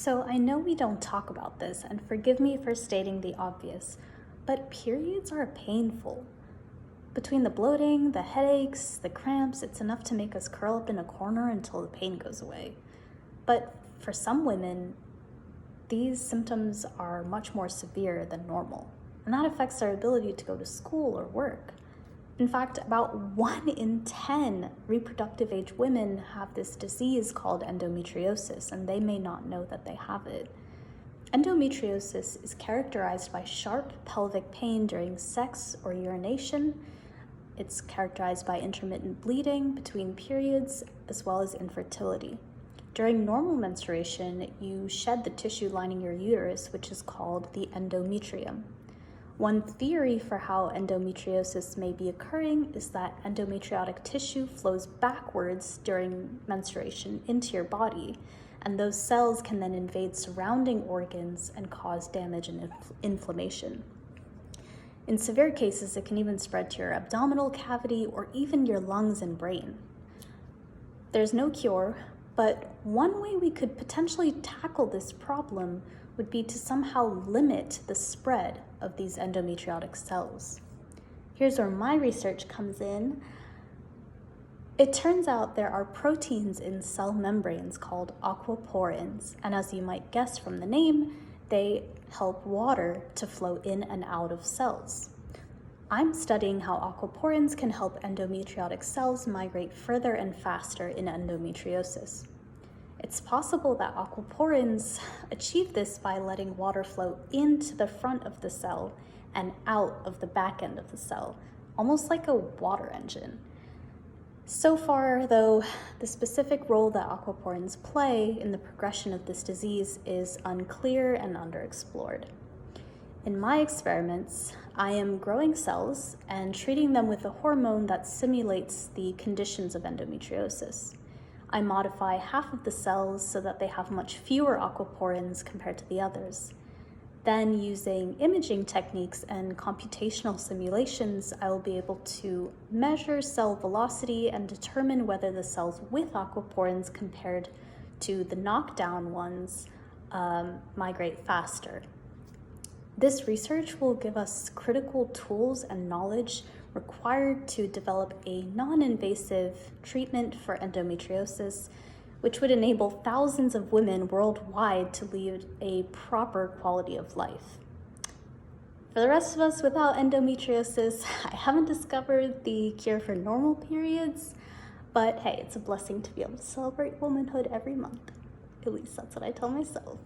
So I know we don't talk about this, and forgive me for stating the obvious, but periods are painful. Between the bloating, the headaches, the cramps, it's enough to make us curl up in a corner until the pain goes away. But for some women, these symptoms are much more severe than normal, and that affects their ability to go to school or work. In fact, about 1 in 10 reproductive age women have this disease called endometriosis, and they may not know that they have it. Endometriosis is characterized by sharp pelvic pain during sex or urination. It's characterized by intermittent bleeding between periods, as well as infertility. During normal menstruation, you shed the tissue lining your uterus, which is called the endometrium. One theory for how endometriosis may be occurring is that endometriotic tissue flows backwards during menstruation into your body, and those cells can then invade surrounding organs and cause damage and inflammation. In severe cases, it can even spread to your abdominal cavity or even your lungs and brain. There's no cure, but one way we could potentially tackle this problem would be to somehow limit the spread of these endometriotic cells. Here's where my research comes in. It turns out there are proteins in cell membranes called aquaporins, and as you might guess from the name, they help water to flow in and out of cells. I'm studying how aquaporins can help endometriotic cells migrate further and faster in endometriosis. It's possible that aquaporins achieve this by letting water flow into the front of the cell and out of the back end of the cell, almost like a water engine. So far, though, the specific role that aquaporins play in the progression of this disease is unclear and underexplored. In my experiments, I am growing cells and treating them with a hormone that simulates the conditions of endometriosis. I modify half of the cells so that they have much fewer aquaporins compared to the others. Then, using imaging techniques and computational simulations, I will be able to measure cell velocity and determine whether the cells with aquaporins compared to the knockdown ones migrate faster. This research will give us critical tools and knowledge required to develop a non-invasive treatment for endometriosis, which would enable thousands of women worldwide to lead a proper quality of life. For the rest of us without endometriosis, I haven't discovered the cure for normal periods, but hey, it's a blessing to be able to celebrate womanhood every month. At least that's what I tell myself.